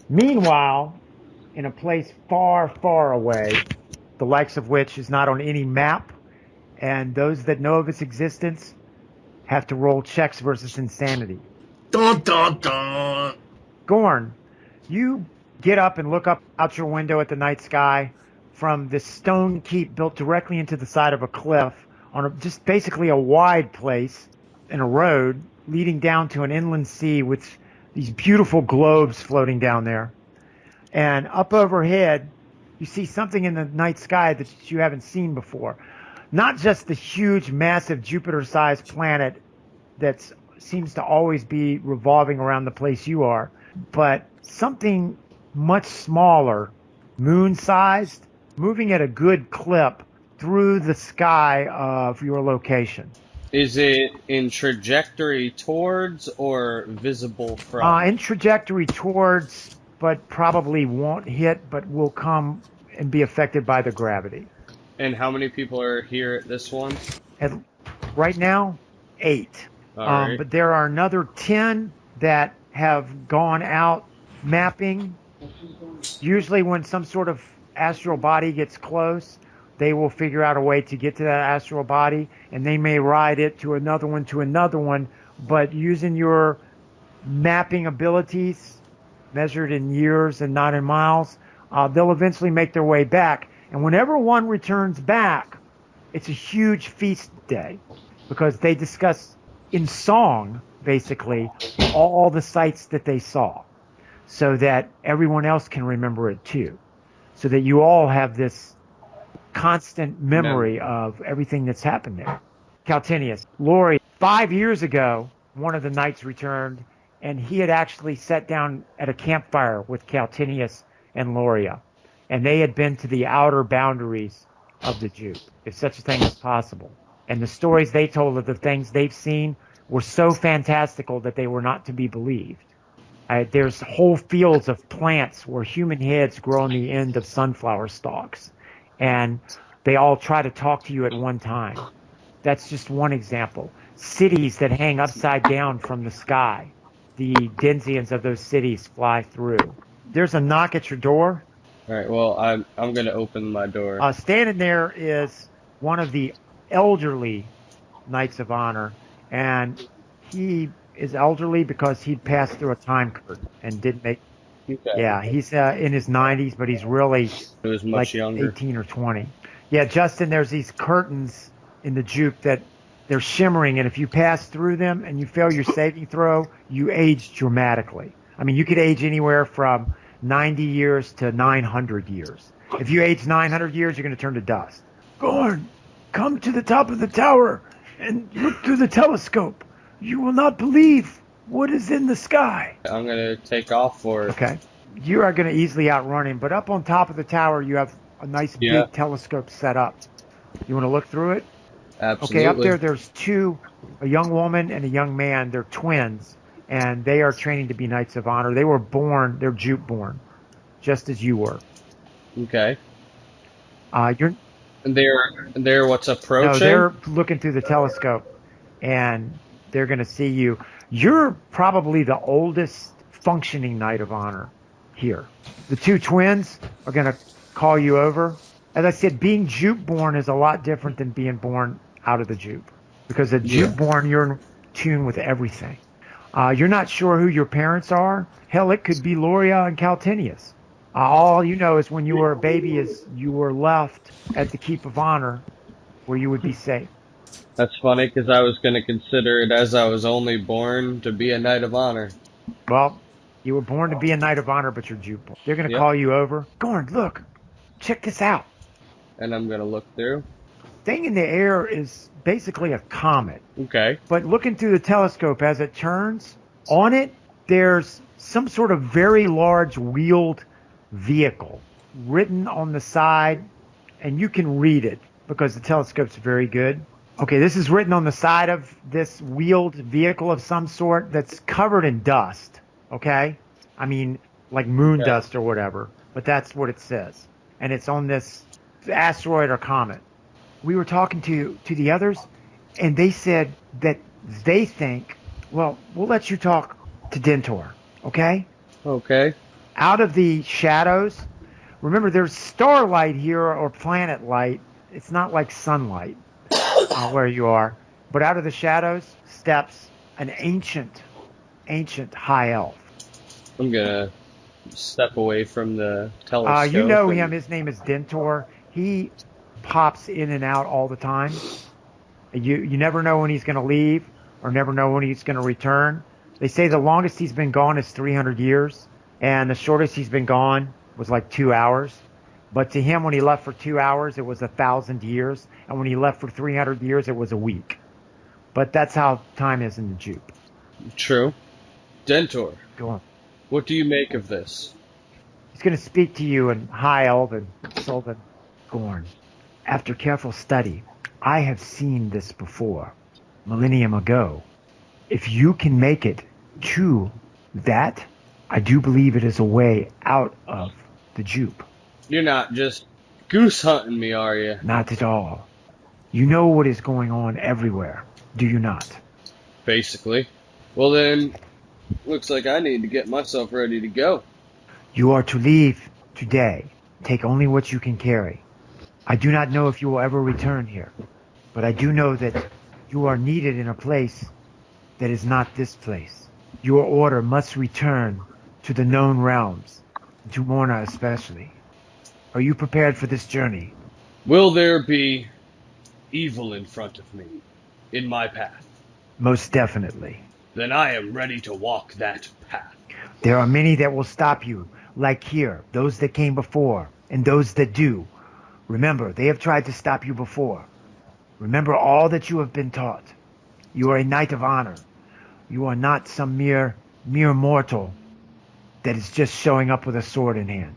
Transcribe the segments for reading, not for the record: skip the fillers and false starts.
Meanwhile, in a place far, far away, the likes of which is not on any map, and those that know of its existence have to roll checks versus insanity. Dun, dun, dun. Gorn, you get up and look up out your window at the night sky from this stone keep built directly into the side of a cliff on just basically a wide place in a road leading down to an inland sea with these beautiful globes floating down there. And up overhead, you see something in the night sky that you haven't seen before. Not just the huge, massive Jupiter-sized planet that seems to always be revolving around the place you are, but something much smaller, moon-sized, moving at a good clip through the sky of your location. Is it in trajectory towards or visible from? In trajectory towards, but probably won't hit, but will come and be affected by the gravity. And how many people are here at this one? Right now, 8. Right. But there are another 10 that have gone out mapping. Usually when some sort of astral body gets close, they will figure out a way to get to that astral body, and they may ride it to another one, but using your mapping abilities, measured in years and not in miles, they'll eventually make their way back. And whenever one returns back, it's a huge feast day because they discuss in song, basically, all the sights that they saw so that everyone else can remember it too. So that you all have this constant memory of everything that's happened there. Caltinius, Lori, 5 years ago, one of the knights returned, and he had actually sat down at a campfire with Caltinius and Loria. And they had been to the outer boundaries of the Jupe, if such a thing is possible. And the stories they told of the things they've seen were so fantastical that they were not to be believed. There's whole fields of plants where human heads grow on the end of sunflower stalks. And they all try to talk to you at one time. That's just one example. Cities that hang upside down from the sky. The denizens of those cities fly through. There's a knock at your door. All right, well, I'm going to open my door. Standing there is one of the elderly Knights of Honor, and he is elderly because he'd passed through a time curtain and didn't make. Okay. Yeah, he's in his 90s, but he's really He was much like younger. 18 or 20. Yeah, Justin, there's these curtains in the Jupe that they're shimmering, and if you pass through them and you fail your saving throw, you age dramatically. I mean, you could age anywhere from 90 years to 900 years. If you age 900 years, you're going to turn to dust. Gorn, come to the top of the tower and look through the telescope. You will not believe what is in the sky. I'm going to take off for it. Okay. You are going to easily outrun him, but up on top of the tower, you have a nice big telescope set up. You want to look through it? Absolutely. Okay, up there, there's a young woman and a young man. They're twins, and they are training to be Knights of Honor. They were born, they're Jupe born, just as you were. Okay. You're They're what's approaching? No, they're looking through the telescope, and they're going to see you. You're probably the oldest functioning Knight of Honor here. The two twins are going to call you over. As I said, being Jupe born is a lot different than being born out of the Jupe. Because at Jupe born, you're in tune with everything. You're not sure who your parents are. Hell, it could be Loria and Caltinius. All you know is when you were a baby is you were left at the Keep of Honor where you would be safe. That's funny because I was going to consider it as I was only born to be a Knight of Honor. Well, you were born to be a Knight of Honor, but you're Jupe born. They're going to call you over. Gorn, look. Check this out. And I'm going to look through. Thing in the air is basically a comet. Okay. But looking through the telescope as it turns, on it, there's some sort of very large wheeled vehicle written on the side, and you can read it because the telescope's very good. Okay, this is written on the side of this wheeled vehicle of some sort that's covered in dust, okay? I mean, like moon dust or whatever, but that's what it says. And it's on this asteroid or comet. We were talking to the others, and they said that they think, well, we'll let you talk to Dentor, okay? Okay. Out of the shadows, remember there's starlight here or planet light. It's not like sunlight where you are. But out of the shadows steps an ancient high elf. I'm gonna step away from the telescope. You know him. His name is Dentor. He pops in and out all the time. You never know when he's going to leave or never know when he's going to return. They say the longest he's been gone is 300 years, and the shortest he's been gone was like 2 hours. But to him, when he left for 2 hours, it was 1,000 years, and when he left for 300 years, it was a week. But that's how time is in the Jupe. True. Dentor, Go on. what do you make of this? He's going to speak to you in High Elven, Sylvan. Gorn. After careful study, I have seen this before, millennium ago. If you can make it to that, I do believe it is a way out of the Jupe. You're not just goose hunting me, are you? Not at all. You know what is going on everywhere, do you not? Basically. Well then, looks like I need to get myself ready to go. You are to leave today. Take only what you can carry. I do not know if you will ever return here, but I do know that you are needed in a place that is not this place. Your order must return to the known realms, to Morna especially. Are you prepared for this journey? Will there be evil in front of me, in my path? Most definitely. Then I am ready to walk that path. There are many that will stop you, like here, those that came before, and those that do. Remember, they have tried to stop you before. Remember all that you have been taught. You are a knight of honor. You are not some mere mortal that is just showing up with a sword in hand.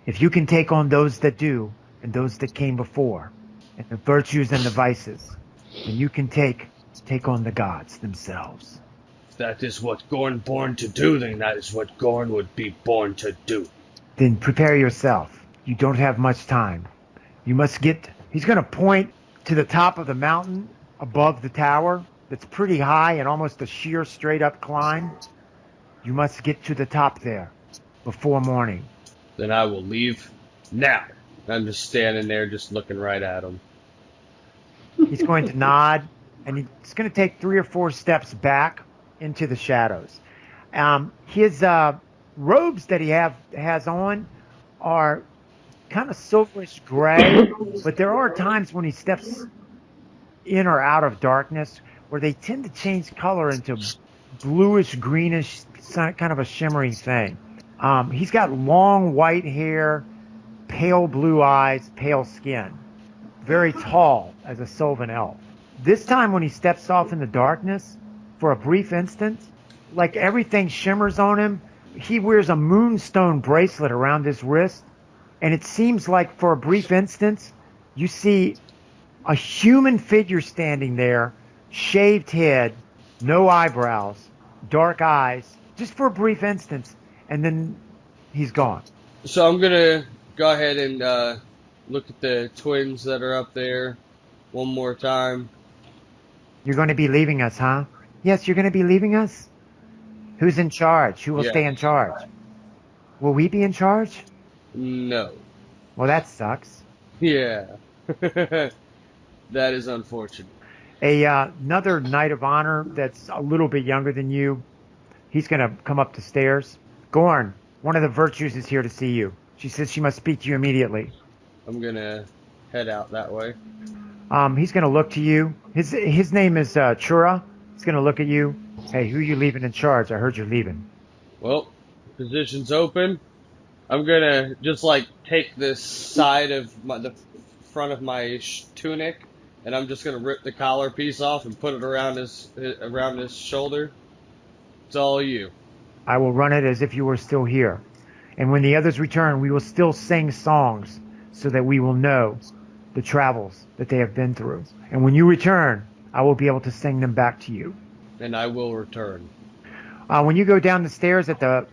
If you can take on those that do, and those that came before, and the virtues and the vices, then you can take on the gods themselves. If that is what Gorn born to do, then that is what Gorn would be born to do. Then prepare yourself. You don't have much time. You must get... He's going to point to the top of the mountain above the tower. That's pretty high and almost a sheer straight up climb. You must get to the top there before morning. Then I will leave now. I'm just standing there just looking right at him. He's going to nod, and he's going to take 3 or 4 steps back into the shadows. His robes that he has on are kind of silverish gray, but there are times when he steps in or out of darkness where they tend to change color into bluish, greenish, kind of a shimmery thing. He's got long white hair, pale blue eyes, pale skin. Very tall as a Sylvan elf. This time when he steps off in the darkness, for a brief instant, like everything shimmers on him, he wears a moonstone bracelet around his wrist, and it seems like for a brief instant, you see a human figure standing there, shaved head, no eyebrows, dark eyes, just for a brief instant, and then he's gone. So I'm gonna go ahead and look at the twins that are up there one more time. You're going to be leaving us, huh? Yes, you're going to be leaving us? Who's in charge? Who will stay in charge? Will we be in charge? No. Well, that sucks. Yeah. That is unfortunate. Another Knight of Honor that's a little bit younger than you, he's going to come up the stairs. Gorn, one of the virtues is here to see you. She says she must speak to you immediately. I'm going to head out that way. He's going to look to you. His name is Chura. He's going to look at you. Hey, who are you leaving in charge? I heard you're leaving. Well, position's open. I'm going to just take this side of the front of my tunic, and I'm just going to rip the collar piece off and put it around his shoulder. It's all you. I will run it as if you were still here. And when the others return, we will still sing songs so that we will know the travels that they have been through. And when you return, I will be able to sing them back to you. And I will return. When you go down the stairs, at the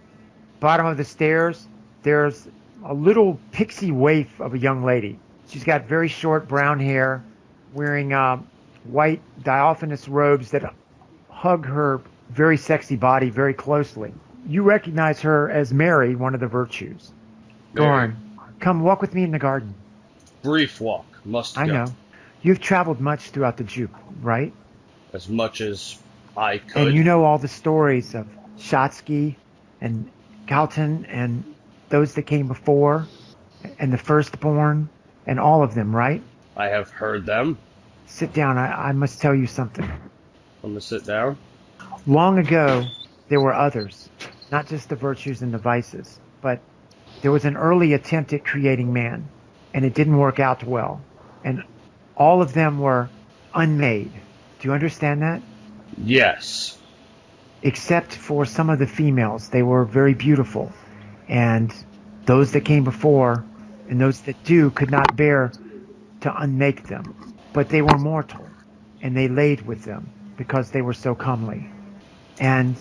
bottom of the stairs, there's a little pixie waif of a young lady. She's got very short brown hair, wearing white diaphanous robes that hug her very sexy body very closely. You recognize her as Mary, one of the virtues. Mary. Gorn, come walk with me in the garden. Brief walk. Must I go. know. You've traveled much throughout the Jupe, right? As much as I could. And you know all the stories of Shotsky and Galton and those that came before and the firstborn and all of them, right? I have heard them. Sit down. I must tell you something. I'm going to sit down. Long ago, there were others, not just the virtues and the vices, but there was an early attempt at creating man, and it didn't work out well. And all of them were unmade. Do you understand that? Yes. Except for some of the females. They were very beautiful. And those that came before and those that do could not bear to unmake them. But they were mortal, and they laid with them because they were so comely. And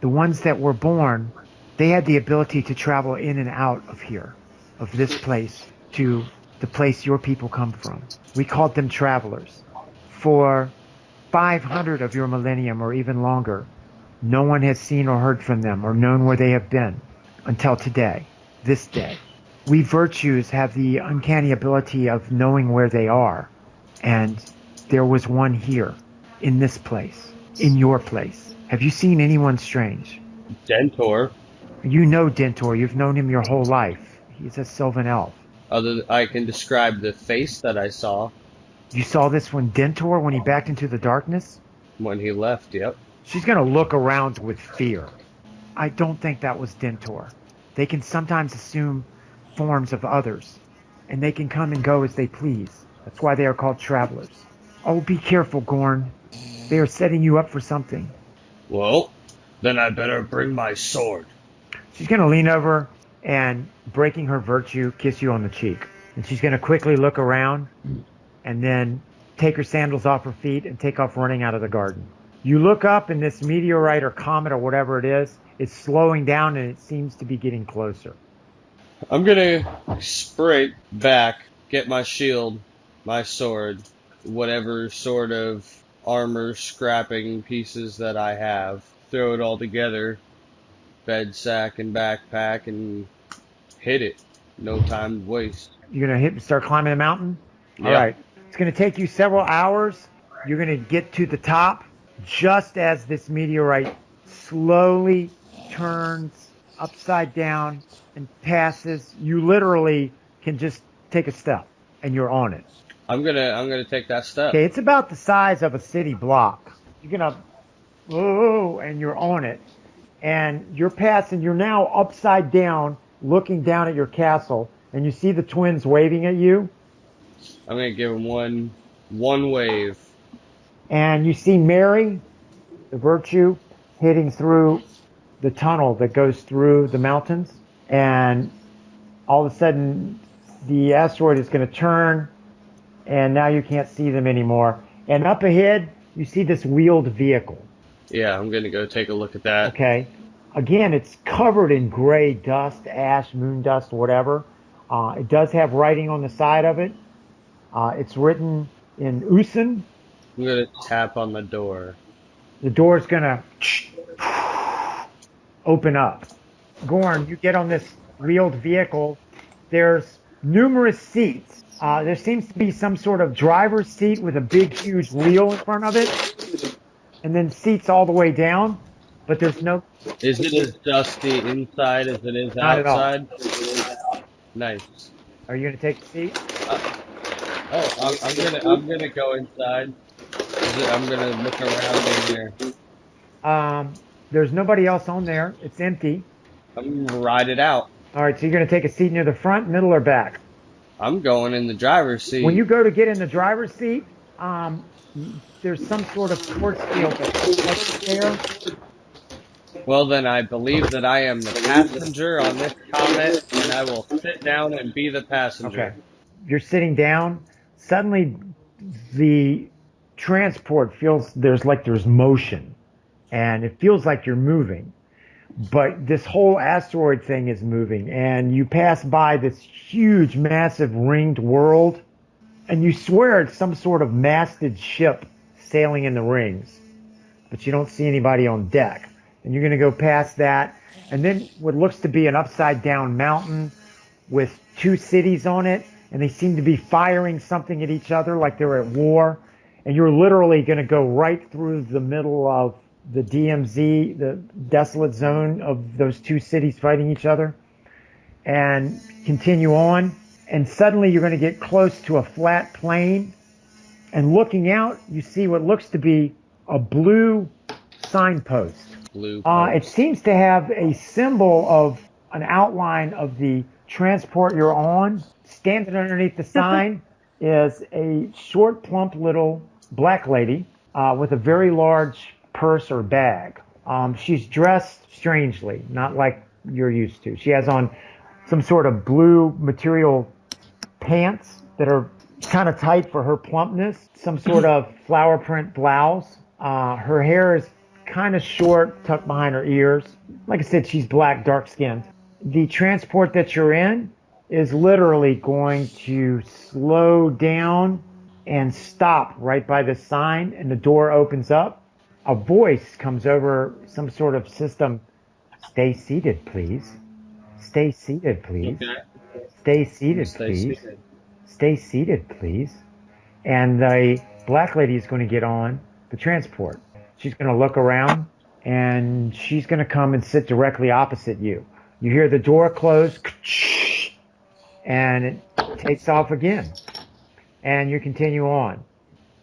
the ones that were born, they had the ability to travel in and out of here, of this place, to the place your people come from. We called them travelers. For 500 of your millennium or even longer, no one has seen or heard from them or known where they have been until today, this day. We virtues have the uncanny ability of knowing where they are. And there was one here, in this place, in your place. Have you seen anyone strange? Dentor. You know Dentor. You've known him your whole life. He's a Sylvan elf. I can describe the face that I saw You saw this one, Dentor, when he backed into the darkness? when he left, yep. She's going to look around with fear. I don't think that was Dentor. They can sometimes assume forms of others, and they can come and go as they please. That's why they are called travelers. Oh, be careful, Gorn. They are setting you up for something. Well, then I better bring my sword. She's going to lean over and, breaking her virtue, kiss you on the cheek. And she's going to quickly look around and then take her sandals off her feet and take off running out of the garden. You look up and this meteorite or comet or whatever it is slowing down and it seems to be getting closer. I'm gonna sprint back, get my shield, my sword, whatever sort of armor scrapping pieces that I have, throw it all together, bed sack and backpack, and hit it. No time to waste. You're going to start climbing the mountain? Yep. All right. It's going to take you several hours. You're going to get to the top just as this meteorite slowly turns upside down and passes. You literally can just take a step and you're on it. I'm gonna take that step. Okay, it's about the size of a city block. You're going to, whoa, and you're on it. And you're passing, you're now upside down, looking down at your castle, and you see the twins waving at you. I'm gonna give him one wave. And you see Mary, the virtue, hitting through the tunnel that goes through the mountains. And all of a sudden, the asteroid is going to turn, and now you can't see them anymore. And up ahead, you see this wheeled vehicle. Yeah, I'm gonna go take a look at that. Okay. Again, it's covered in gray dust, ash, moon dust, whatever. It does have writing on the side of it. It's written in Usan. I'm gonna tap on the door. The door's gonna open up. Gorn, you get on this wheeled vehicle. There's numerous seats. There seems to be some sort of driver's seat with a big, huge wheel in front of it. And then seats all the way down. But there's no... Is it as dusty inside as it is Not at all. outside? Nice. Are you gonna take the seat? I'm gonna go inside. I'm gonna look around in here. There's nobody else on there. It's empty. I'm gonna ride it out. All right, so you're gonna take a seat near the front, middle, or back? I'm going in the driver's seat. When you go to get in the driver's seat, there's some sort of force field that's there. Well, then I believe that I am the passenger on this comet, and I will sit down and be the passenger. Okay. You're sitting down. Suddenly, the transport feels there's motion, and it feels like you're moving. But this whole asteroid thing is moving, and you pass by this huge, massive ringed world, and you swear it's some sort of masted ship sailing in the rings, but you don't see anybody on deck. and you're going to go past that, and then what looks to be an upside down mountain with two cities on it, and they seem to be firing something at each other like they're at war, and you're literally going to go right through the middle of the DMZ, the desolate zone of those two cities fighting each other, and continue on, and suddenly you're going to get close to a flat plain, and looking out, you see what looks to be a blue signpost. It seems to have a symbol of an outline of the transport you're on. Standing underneath the sign is a short, plump little black lady with a very large purse or bag. She's dressed strangely, not like you're used to. She has on some sort of blue material pants that are kind of tight for her plumpness, some sort of flower print blouse. Her hair is kind of short, tucked behind her ears. Like I said, she's black, dark skinned. The transport that you're in is literally going to slow down and stop right by the sign, and the door opens up. A voice comes over some sort of system. Stay seated, please. Stay seated, please. Okay. Stay seated, please. Stay seated, please. And the black lady is going to get on the transport. She's going to look around, and she's going to come and sit directly opposite you. You hear the door close, and it takes off again. And you continue on.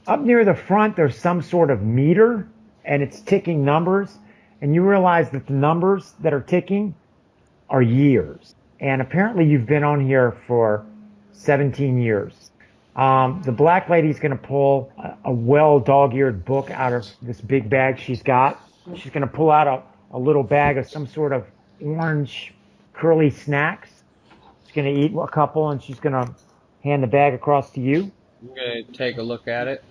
Up near the front, there's some sort of meter, and it's ticking numbers. And you realize that the numbers that are ticking are years. And apparently you've been on here for 17 years. The black lady's going to pull a well dog-eared book out of this big bag she's got. She's going to pull out a little bag of some sort of orange curly snacks. She's going to eat a couple, and she's going to hand the bag across to you. I'm going to take a look at it.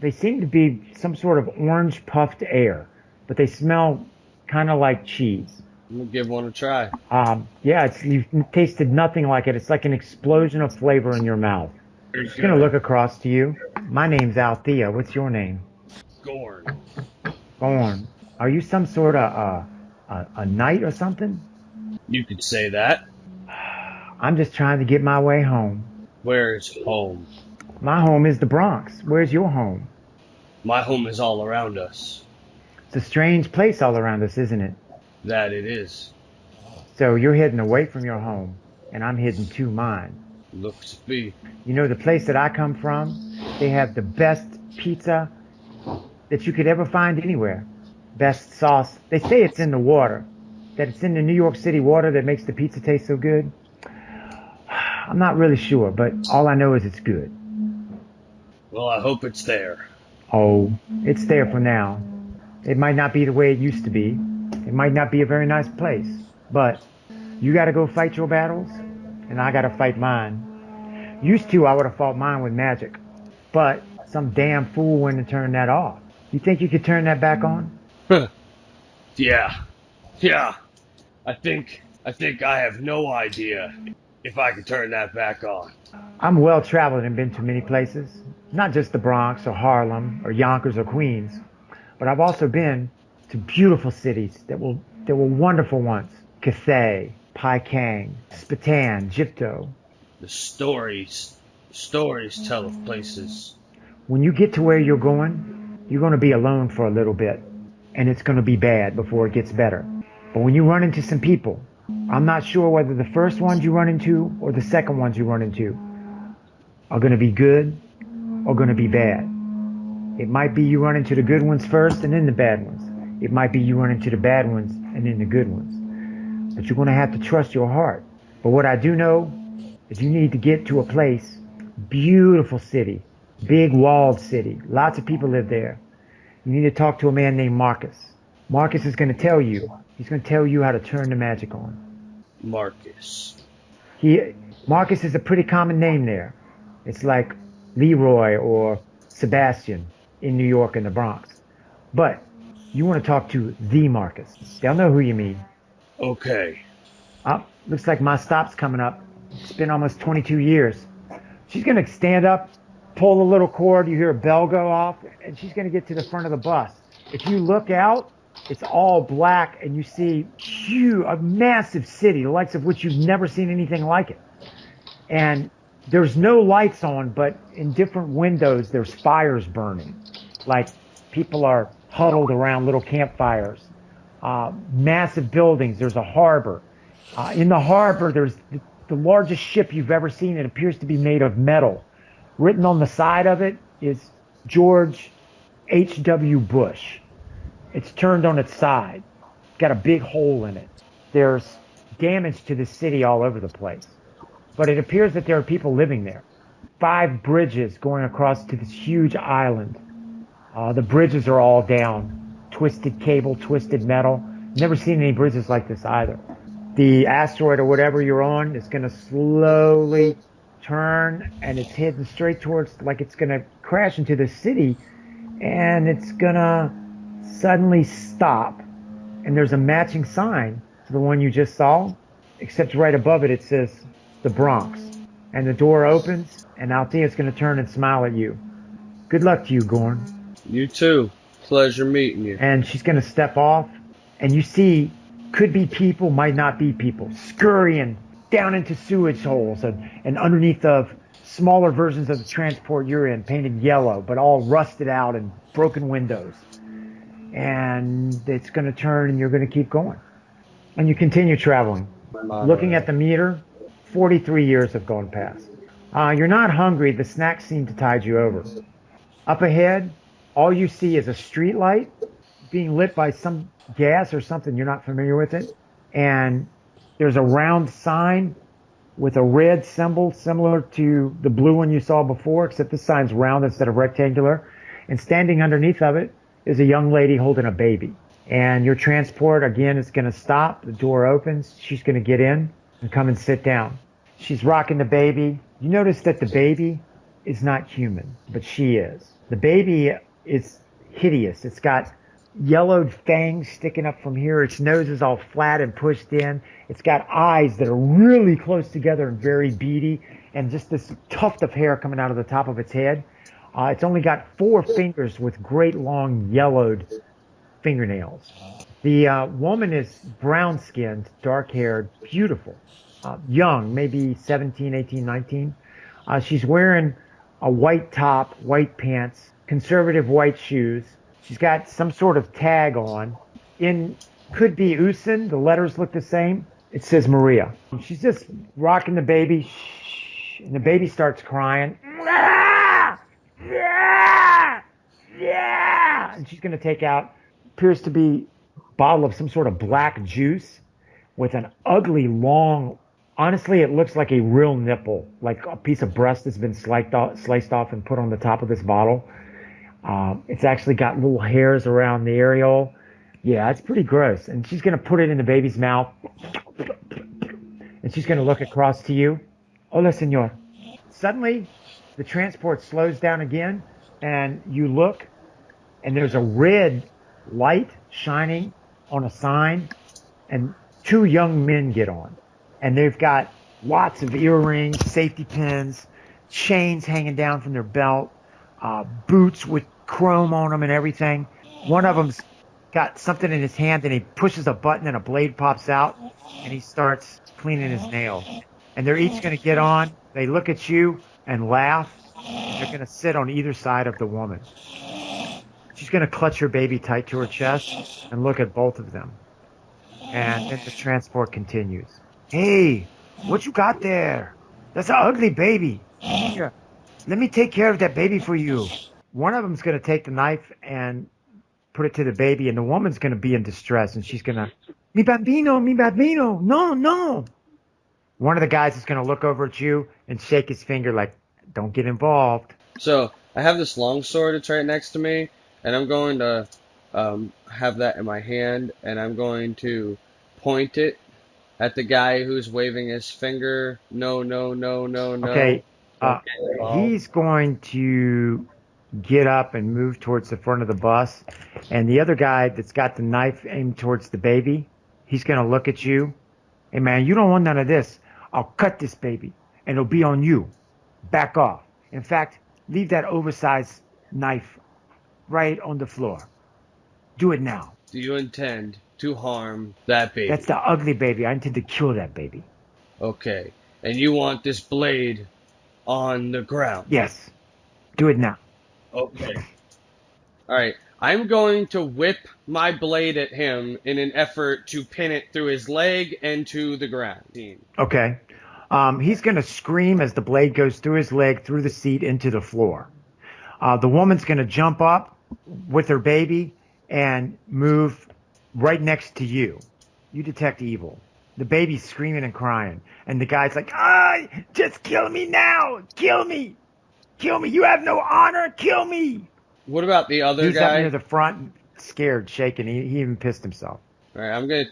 They seem to be some sort of orange puffed air, but they smell kind of like cheese. I'm going to give one a try. Yeah, you've tasted nothing like it. It's like an explosion of flavor in your mouth. She's going to look across to you. My name's Althea. What's your name? Gorn. Gorn. Are you some sort of a knight or something? You could say that. I'm just trying to get my way home. Where's home? My home is the Bronx. Where's your home? My home is all around us. It's a strange place all around us, isn't it? That it is. So you're heading away from your home, and I'm heading to mine. Looks to be. You know, the place that I come from, they have the best pizza that you could ever find anywhere. Best sauce. They say it's in the water, that it's in the New York City water that makes the pizza taste so good. I'm not really sure, but all I know is it's good. Well, I hope it's there. Oh, it's there for now. It might not be the way it used to be. It might not be a very nice place, but you got to go fight your battles, and I got to fight mine. Used to, I would have fought mine with magic, but some damn fool went and turned that off. You think you could turn that back on? Yeah. I think I have no idea if I could turn that back on. I'm well traveled and been to many places, not just the Bronx or Harlem or Yonkers or Queens, but I've also been to beautiful cities that were wonderful once. Cathay, Peking, Spatan, Gypto. The stories tell of places. When you get to where you're going to be alone for a little bit, and it's going to be bad before it gets better. But when you run into some people, I'm not sure whether the first ones you run into or the second ones you run into are going to be good or going to be bad. It might be you run into the good ones first and then the bad ones. It might be you run into the bad ones and then the good ones. But you're going to have to trust your heart. But what I do know is you need to get to a place, beautiful city, big walled city. Lots of people live there. You need to talk to a man named Marcus. Marcus is going to tell you. He's going to tell you how to turn the magic on. Marcus. Marcus is a pretty common name there. It's like Leroy or Sebastian in New York and the Bronx. But you want to talk to the Marcus. They'll know who you mean. Okay. Looks like my stop's coming up. It's been almost 22 years. She's going to stand up, pull the little cord, you hear a bell go off, and she's going to get to the front of the bus. If you look out, It's all black, and you see a massive city, the likes of which you've never seen anything like it. And there's no lights on, but in different windows, there's fires burning. Like people are huddled around little campfires. Massive buildings. There's a harbor. In the harbor, there's the largest ship you've ever seen. It appears to be made of metal. Written on the side of it is George H.W. Bush. It's turned on its side. It's got a big hole in it. There's damage to the city all over the place. But it appears that there are people living there. 5 bridges going across to this huge island. The bridges are all down. Twisted cable, twisted metal. Never seen any bridges like this either. The asteroid or whatever you're on is going to slowly turn, and it's heading straight towards, like it's going to crash into the city, and it's going to suddenly stop. And there's a matching sign to the one you just saw, except right above it, it says the Bronx. And the door opens, and Althea's going to turn and smile at you. Good luck to you, Gorn. You too. Pleasure meeting you. And she's going to step off, and you see, could be people, might not be people, scurrying down into sewage holes and underneath of smaller versions of the transport you're in, painted yellow, but all rusted out and broken windows. And it's going to turn, and you're going to keep going. And you continue traveling. Looking at the meter, 43 years have gone past. You're not hungry. The snacks seem to tide you over. Up ahead, all you see is a street light being lit by some gas or something. You're not familiar with it. And there's a round sign with a red symbol similar to the blue one you saw before, except this sign's round instead of rectangular. And standing underneath of it is a young lady holding a baby. And your transport, again, is going to stop. The door opens. She's going to get in and come and sit down. She's rocking the baby. You notice that the baby is not human, but she is. The baby is hideous. It's got yellowed fangs sticking up from here. Its nose is all flat and pushed in. It's got eyes that are really close together and very beady, and just this tuft of hair coming out of the top of its head. It's only got 4 fingers with great long yellowed fingernails. The woman is brown-skinned, dark-haired, beautiful, young, maybe 17, 18, 19. She's wearing a white top, white pants, conservative white shoes. She's got some sort of tag on. Could be Usin. The letters look the same. It says Maria. She's just rocking the baby, and the baby starts crying. And she's going to take out, appears to be a bottle of some sort of black juice with an ugly long, honestly, it looks like a real nipple, like a piece of breast that's been sliced off and put on the top of this bottle. It's actually got little hairs around the areole. Yeah, it's pretty gross. And she's going to put it in the baby's mouth. And she's going to look across to you. Hola, senor. Suddenly, the transport slows down again, and you look, and there's a red light shining on a sign, and 2 young men get on. And they've got lots of earrings, safety pins, chains hanging down from their belt, boots with chrome on them and everything. One of them's got something in his hand, and he pushes a button and a blade pops out, and he starts cleaning his nails. And they're each going to get on. They look at you and laugh. And they're going to sit on either side of the woman. She's going to clutch her baby tight to her chest and look at both of them. And then the transport continues. Hey, what you got there? That's an ugly baby. Here, let me take care of that baby for you. One of them's going to take the knife and put it to the baby, and the woman's going to be in distress, and she's going to, mi bambino, no, no. One of the guys is going to look over at you and shake his finger like, don't get involved. So I have this long sword that's right next to me, and I'm going to have that in my hand, and I'm going to point it at the guy who's waving his finger. No. Okay, he's going to get up and move towards the front of the bus, and the other guy that's got the knife aimed towards the baby, he's going to look at you. Hey, man, you don't want none of this. I'll cut this baby, and it'll be on you. Back off. In fact, leave that oversized knife right on the floor. Do it now. Do you intend to harm that baby? That's the ugly baby. I intend to kill that baby. Okay. And you want this blade on the ground? Yes. Do it now. Okay. Alright. I'm going to whip my blade at him in an effort to pin it through his leg and to the ground. Okay. He's going to scream as the blade goes through his leg, through the seat, into the floor. The woman's going to jump up with her baby and move right next to you. You detect evil. The baby's screaming and crying. And the guy's like, just kill me now. Kill me. Kill me. You have no honor. Kill me. What about the other He's guy? up near the front, scared, shaking. He even pissed himself. Alright, I'm gonna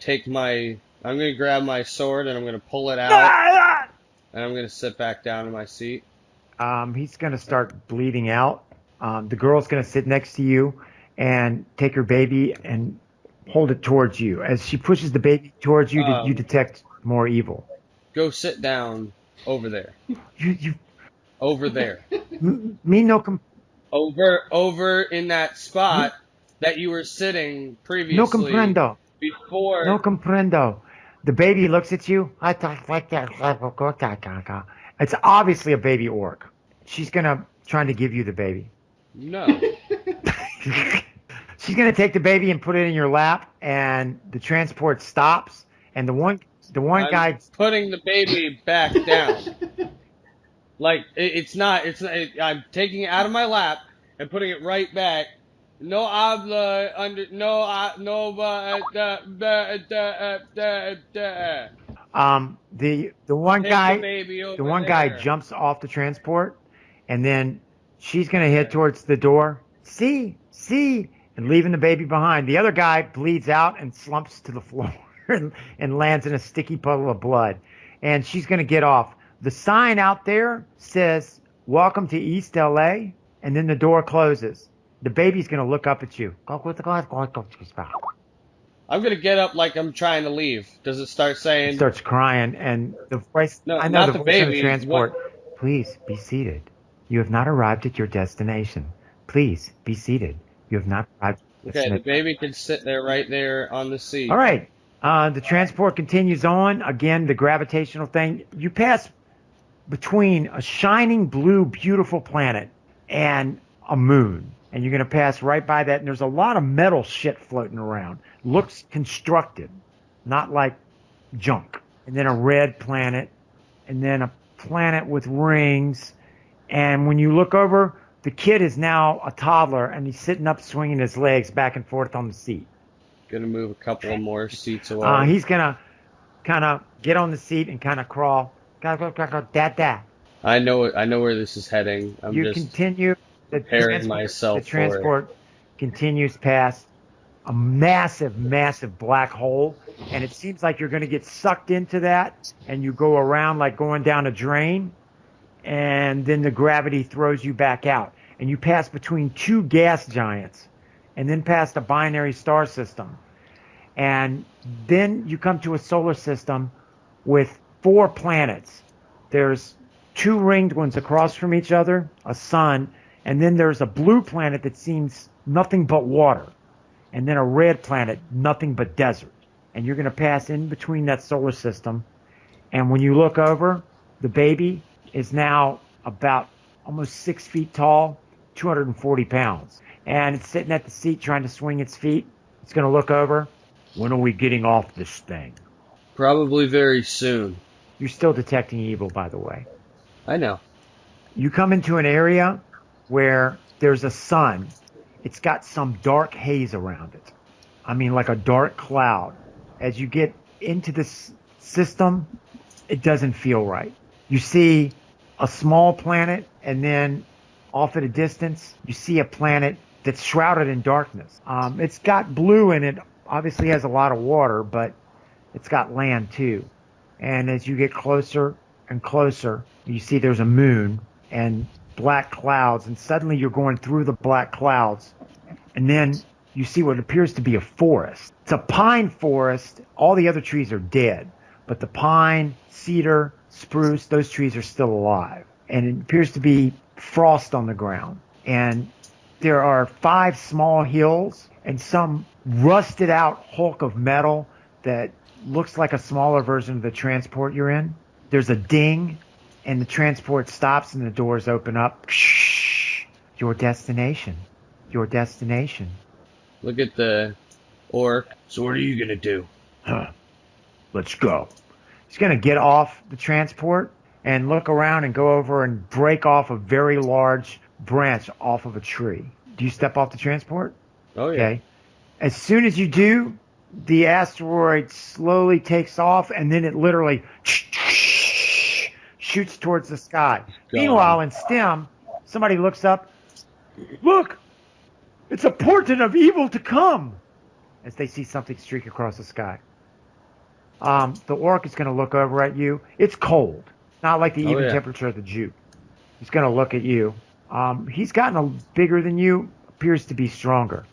grab my sword and I'm gonna pull it out. And I'm gonna sit back down in my seat. He's going to start bleeding out. The girl's going to sit next to you and take her baby and hold it towards you. As she pushes the baby towards you, you detect more evil. Go sit down over there. You Over there. me no Over in that spot that you were sitting previously. no comprendo. Before. No comprendo. The baby looks at you. I talk like that. It's obviously a baby orc. She's gonna trying to give you the baby. No. She's gonna take the baby and put it in your lap, and the transport stops. And the one guy putting the baby back down. Like I'm taking it out of my lap and putting it right back. No habla under no no the one Take guy the baby over the one there. guy jumps off the transport, and then she's gonna head towards the door. See, and leaving the baby behind. The other guy bleeds out and slumps to the floor and lands in a sticky puddle of blood. And she's gonna get off. The sign out there says "Welcome to East LA," and then the door closes. The baby's gonna look up at you. I'm gonna get up like I'm trying to leave. Does it start saying? It starts crying, and the voice. No, I know not the the voice on the baby. transport. Please be seated. You have not arrived at your destination. Please be seated. You have not arrived. Okay, the baby can sit there right there on the seat. All right. The transport continues on. Again, the gravitational thing. You pass between a shining blue, beautiful planet and a moon. And you're going to pass right by that. And there's a lot of metal shit floating around. Looks constructed, not like junk. And then a red planet. And then a planet with rings. And when you look over, the kid is now a toddler. And he's sitting up swinging his legs back and forth on the seat. Gonna move a couple of more seats away. He's going to kind of get on the seat and kind of crawl. Dad. I know where this is heading. I'm You just continue. preparing myself The transport continues past a massive, massive black hole, and it seems like you're going to get sucked into that, and you go around like going down a drain, and then the gravity throws you back out, and you pass between two gas giants, and then past a binary star system, and then you come to a solar system with 4 planets. There's 2 ringed ones across from each other, a sun, and then there's a blue planet that seems nothing but water, and then a red planet, nothing but desert. And you're going to pass in between that solar system, and when you look over, the baby is now about almost 6 feet tall, 240 pounds, and it's sitting at the seat trying to swing its feet. It's going to look over. When are we getting off this thing? Probably very soon. You're still detecting evil, by the way. I know. You come into an area where there's a sun. It's got some dark haze around it. I mean, like a dark cloud. As you get into this system, it doesn't feel right. You see a small planet, and then off at a distance, you see a planet that's shrouded in darkness. It's got blue in it. Obviously has a lot of water, but it's got land too. And as you get closer and closer, you see there's a moon and black clouds, and suddenly you're going through the black clouds, and then you see what appears to be a forest. It's a pine forest. All the other trees are dead, but the pine, cedar, spruce, those trees are still alive. And it appears to be frost on the ground. And There are 5 small hills and some rusted out hulk of metal that looks like a smaller version of the transport you're in. There's a ding, and the transport stops and the doors open up. Shh. Your destination. Your destination. Look at the orc. So what are you gonna do? Let's go. He's going to get off the transport and look around and go over and break off a very large branch off of a tree. Do you step off the transport? Oh, yeah. Okay. As soon as you do, the asteroid slowly takes off, and then it literally shoots towards the sky. Meanwhile, in STEM, somebody looks up. Look! It's a portent of evil to come! As they see something streak across the sky. The orc is going to look over at you. It's cold. Not like the even temperature of the Jupe. He's going to look at you. He's gotten bigger than you. Appears to be stronger.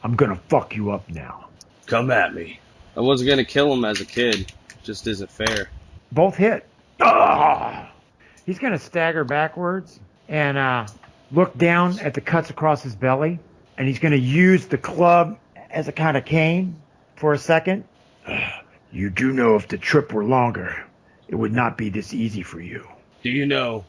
I'm going to fuck you up now. Come at me. I wasn't going to kill him as a kid. Just isn't fair. Both hit. Ah! He's going to stagger backwards and look down at the cuts across his belly. And he's going to use the club as a kind of cane for a second. You do know if the trip were longer, it would not be this easy for you. Do you know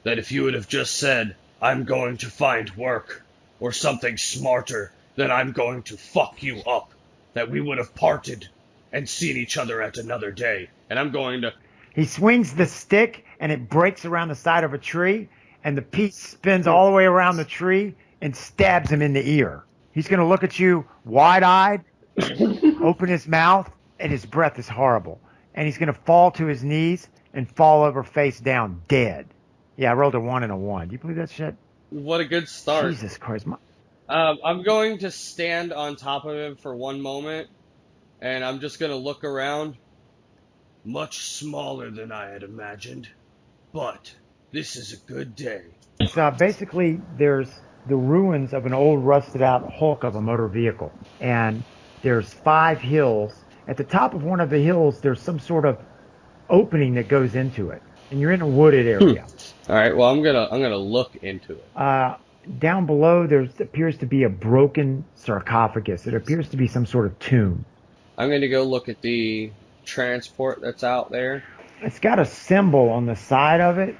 that if you would have just said, I'm going to find work, or something smarter than I'm going to fuck you up, that we would have parted and seen each other at another day? And I'm going to... He swings the stick, and it breaks around the side of a tree, and the piece spins all the way around the tree and stabs him in the ear. He's going to look at you wide-eyed, open his mouth, and his breath is horrible. And he's going to fall to his knees and fall over face down, dead. Yeah, I rolled a 1 and a 1. Do you believe that shit? What a good start. Jesus Christ. I'm going to stand on top of him for one moment, and I'm just going to look around. Much smaller than I had imagined, but this is a good day. So basically, there's the ruins of an old rusted out hulk of a motor vehicle. And there's 5 hills. At the top of one of the hills, there's some sort of opening that goes into it. And you're in a wooded area. All right, well, I'm gonna look into it. Down below, there appears to be a broken sarcophagus. It appears to be some sort of tomb. I'm gonna go look at the transport that's out there. It's got a symbol on the side of it,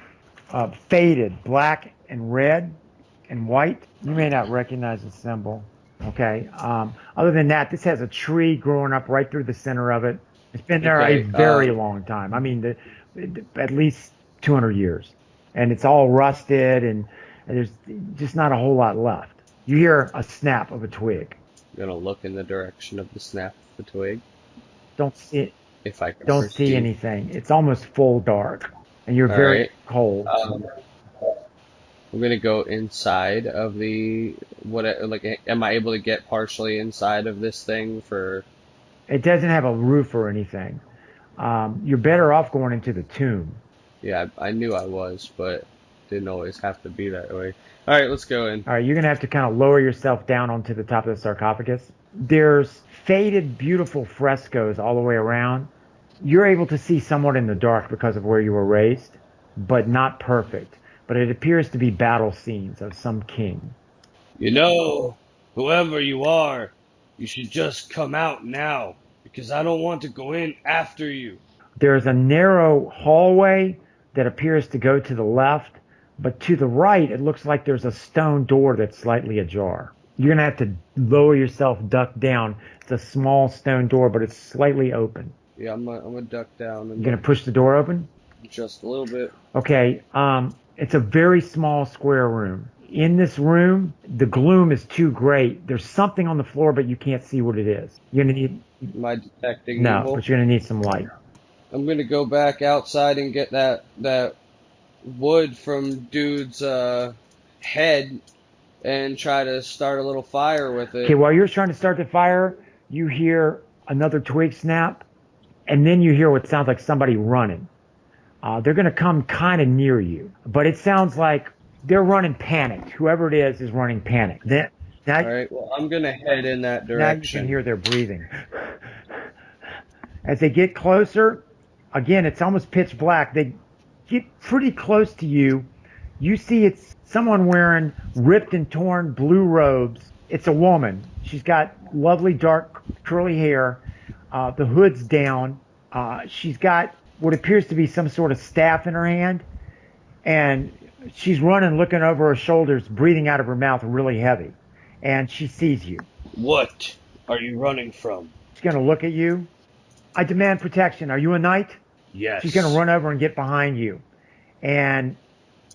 faded, black and red and white. You may not recognize the symbol. Okay. Other than that, this has a tree growing up right through the center of it. It's been there a very long time. I mean, at least 200 years. And it's all rusted, and there's just not a whole lot left. You hear a snap of a twig. I'm gonna look in the direction of the snap of the twig. Don't see it. If I can Don't see anything. It's almost full dark, and you're very cold. I'm gonna go inside of the am I able to get partially inside of this thing for? It doesn't have a roof or anything. You're better off going into the tomb. Yeah, I knew I was, but didn't always have to be that way. All right, let's go in. All right, you're gonna have to kind of lower yourself down onto the top of the sarcophagus. There's faded, beautiful frescoes all the way around. You're able to see somewhat in the dark because of where you were raised, but not perfect. But it appears to be battle scenes of some king. You know, whoever you are, you should just come out now, because I don't want to go in after you. There's a narrow hallway that appears to go to the left, but to the right, it looks like there's a stone door that's slightly ajar. You're going to have to lower yourself, duck down. It's a small stone door, but it's slightly open. Yeah, I'm gonna duck down. You're going to push the door open? Just a little bit. Okay, it's a very small square room. In this room, the gloom is too great. There's something on the floor, but you can't see what it is. You're going to need... Am I detecting No, evil? but you're going to need some light. I'm going to go back outside and get that wood from dude's head and try to start a little fire with it. Okay, while you're trying to start the fire, you hear another twig snap, and then you hear what sounds like somebody running. They're going to come kind of near you, but it sounds like they're running panicked. Whoever it is running panicked. Now, all right, well, I'm going to head in that direction. Now you can hear their breathing. As they get closer, again, it's almost pitch black. They get pretty close to you. You see it's someone wearing ripped and torn blue robes. It's a woman. She's got lovely dark curly hair. The hood's down. She's got what appears to be some sort of staff in her hand. And she's running, looking over her shoulders, breathing out of her mouth really heavy. And she sees you. What are you running from? She's going to look at you. I demand protection. Are you a knight? Yes. She's going to run over and get behind you. And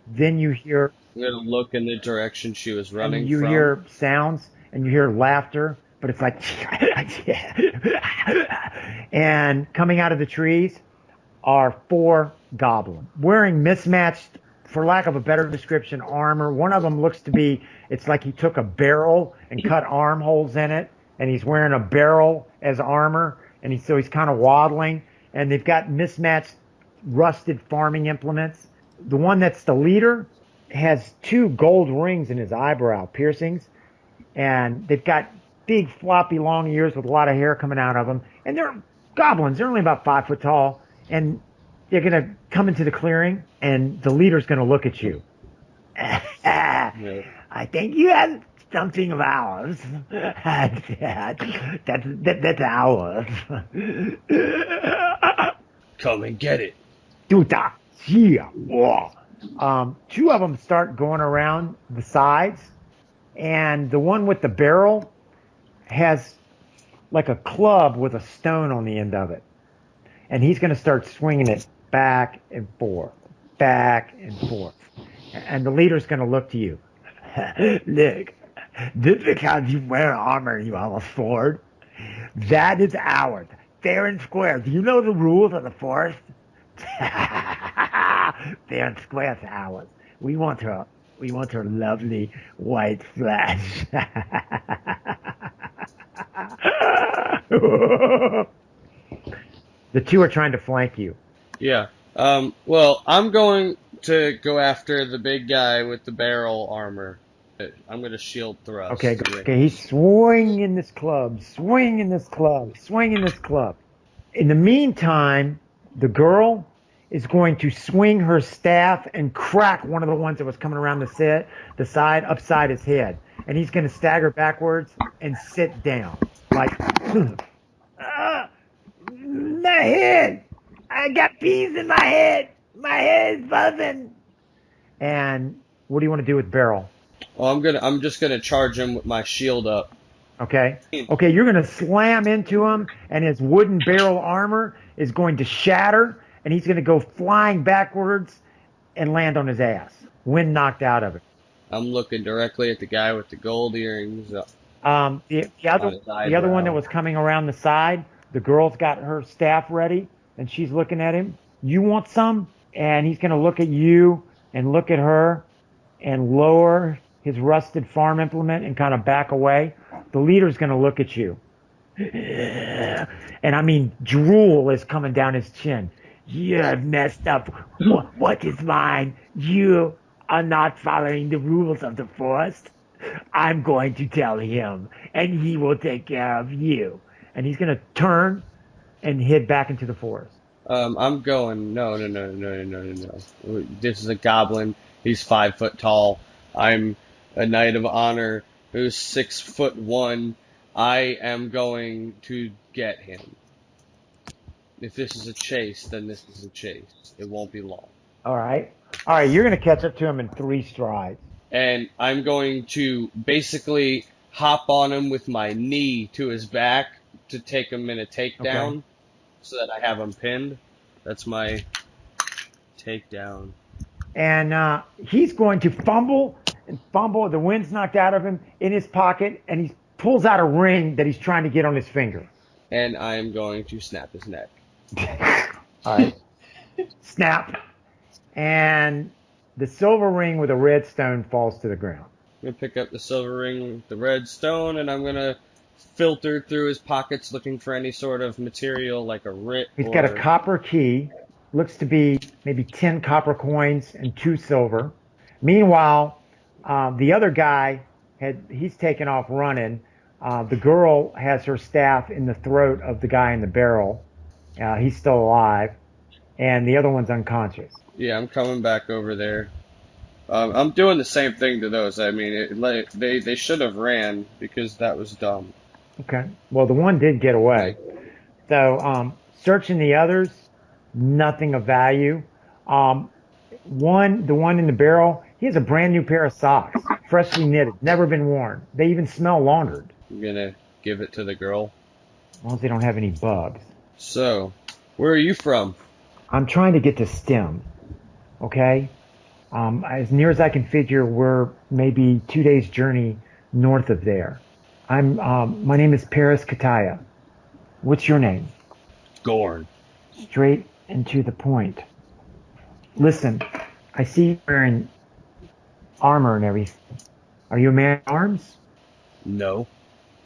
then you hear... I'm going to look in the direction she was running and you from. hear sounds, and you hear laughter, but it's like... And coming out of the trees are 4 goblins wearing mismatched, for lack of a better description, armor. One of them looks to be, it's like he took a barrel and cut armholes in it, and he's wearing a barrel as armor, and so he's kind of waddling, and they've got mismatched, rusted farming implements. The one that's the leader has 2 gold rings in his eyebrow piercings, and they've got big, floppy, long ears with a lot of hair coming out of them, and they're goblins. They're only about 5 foot tall, and they're going to come into the clearing, and the leader's going to look at you. I think you have something of ours. That's ours. Come and get it. Duta. Yeah. 2 of them start going around the sides, and the one with the barrel has like a club with a stone on the end of it. And he's going to start swinging it back and forth, back and forth. And the leader's going to look to you. Look, just because you wear armor and you have a sword, that is ours. Fair and square. Do you know the rules of the forest? Fair and square is ours. We want her lovely white flesh. The 2 are trying to flank you. Yeah. Well, I'm going to go after the big guy with the barrel armor. I'm going to shield thrust. Okay, he's swinging this club, swinging this club, swinging this club. In the meantime, the girl is going to swing her staff and crack one of the ones that was coming around the side, upside his head. And he's going to stagger backwards and sit down. Like, my head! I got peas in my head! My head is buzzing! And what do you want to do with Beryl? Well, I'm just gonna charge him with my shield up. Okay. Okay, you're gonna slam into him, and his wooden barrel armor is going to shatter, and he's gonna go flying backwards and land on his ass. Wind knocked out of it. I'm looking directly at the guy with the gold earrings. The other one that was coming around the side, the girl's got her staff ready, and she's looking at him. You want some? And he's gonna look at you and look at her and lower his rusted farm implement and kind of back away. The leader's going to look at you. And I mean, drool is coming down his chin. You have messed up. What is mine? You are not following the rules of the forest. I'm going to tell him, and he will take care of you. And he's going to turn and head back into the forest. I'm going. No. This is a goblin. He's 5 foot tall. I'm a knight of honor who's 6'1". I am going to get him. If this is a chase, then this is a chase. It won't be long. All right. You're going to catch up to him in 3 strides. And I'm going to basically hop on him with my knee to his back to take him in a takedown, so that I have him pinned. That's my takedown. And he's going to fumble. The wind's knocked out of him in his pocket, and he pulls out a ring that he's trying to get on his finger. And I am going to snap his neck. All right. Snap. And the silver ring with a red stone falls to the ground. I'm going to pick up the silver ring with the red stone, and I'm going to filter through his pockets looking for any sort of material like a writ. He's got a copper key. Looks to be maybe 10 copper coins and 2 silver. Meanwhile, the other guy, he's taken off running. The girl has her staff in the throat of the guy in the barrel. He's still alive. And the other one's unconscious. Yeah, I'm coming back over there. I'm doing the same thing to those. I mean, they should have ran because that was dumb. Okay. Well, the one did get away. So, searching the others, nothing of value. Um, the one in the barrel, he has a brand new pair of socks, freshly knitted, never been worn. They even smell laundered, I'm gonna give it to the girl. as long as they don't have any bugs. So, where are you from? I'm trying to get to STEM, okay? As near as I can figure, we're maybe 2 days' journey north of there. My name is Paris Kataya. What's your name? Gorn. Straight and to the point. Listen, I see you wearing armor and everything. Are you a man at arms? No.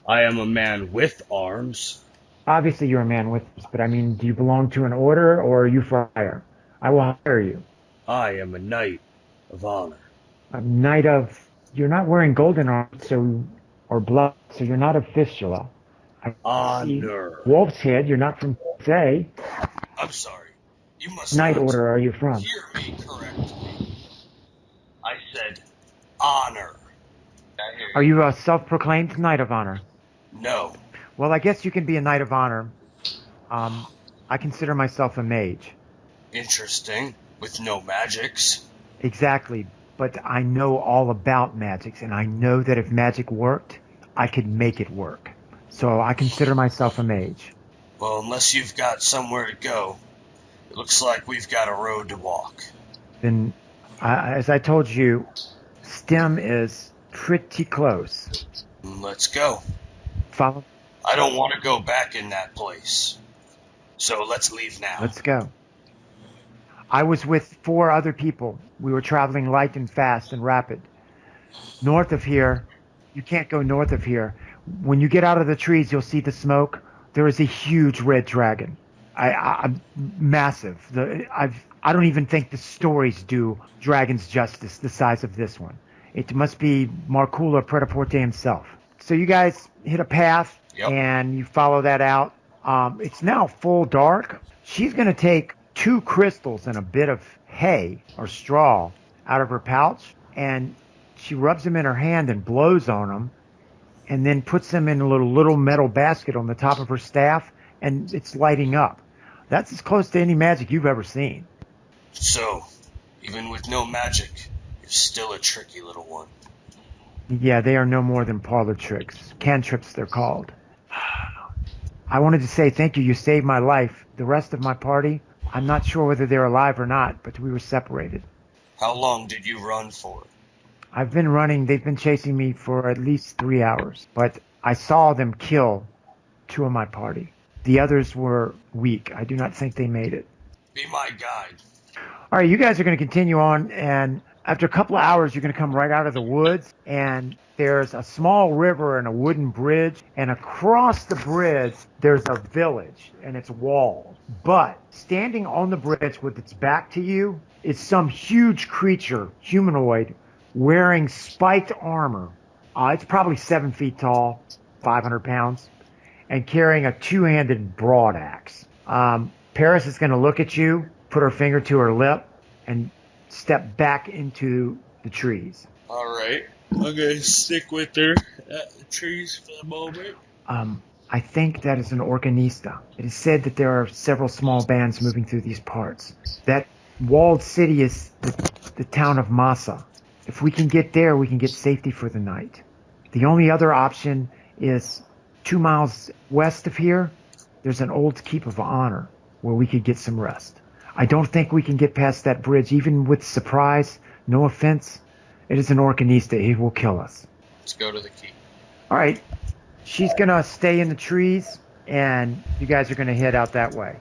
I am a man with arms. Obviously you're a man with us, but I mean, do you belong to an order or are you for hire? I will hire you. I am a knight of honor. A knight of... You're not wearing golden armor, or blood, so you're not of fistula. I see Honor. wolf's head, you're not from say. I'm sorry. You must Knight not order are you from? hear me correctly. I said honor. I hear Are you a self-proclaimed knight of honor? No. Well, I guess you can be a knight of honor. I consider myself a mage. Interesting. With no magics. Exactly, but I know all about magics, and I know that if magic worked, I could make it work. So I consider myself a mage. Well, unless you've got somewhere to go, it looks like we've got a road to walk. Then, as I told you, STEM is pretty close. Let's go. Follow? I don't want to go back in that place. So let's leave now. Let's go. I was with 4 other people. We were traveling light and fast and rapid. North of here, you can't go north of here. When you get out of the trees, you'll see the smoke. There is a huge red dragon. I'm massive. I don't even think the stories do dragons justice the size of this one. It must be Marcula Pretaporte himself. So you guys hit a path, Yep. and you follow that out. It's now full dark. She's going to take 2 crystals and a bit of hay or straw out of her pouch, and she rubs them in her hand and blows on them, and then puts them in a little metal basket on the top of her staff, and it's lighting up. That's as close to any magic you've ever seen. So, even with no magic, you're still a tricky little one. Yeah, they are no more than parlor tricks. Cantrips, they're called. I wanted to say thank you. You saved my life. The rest of my party, I'm not sure whether they're alive or not, but we were separated. How long did you run for? I've been running. They've been chasing me for at least 3 hours, but I saw them kill 2 of my party. The others were weak. I do not think they made it. Be my guide. All right, you guys are going to continue on, and after a couple of hours, you're going to come right out of the woods, and there's a small river and a wooden bridge, and across the bridge, there's a village, and it's walled. But standing on the bridge with its back to you is some huge creature, humanoid, wearing spiked armor. It's probably 7 feet tall, 500 pounds, and carrying a 2-handed broadaxe. Paris is going to look at you, put her finger to her lip, and step back into the trees. Alright. I'm gonna stick with her at the trees for the moment. I think that is an Organista. It is said that there are several small bands moving through these parts. That walled city is the town of Massa. If we can get there, we can get safety for the night. The only other option is 2 miles west of here. There's an old keep of honor where we could get some rest. I don't think we can get past that bridge, even with surprise. No offense. It is an Organista. He will kill us. Let's go to the keep. All right. She's going to stay in the trees, and you guys are going to head out that way.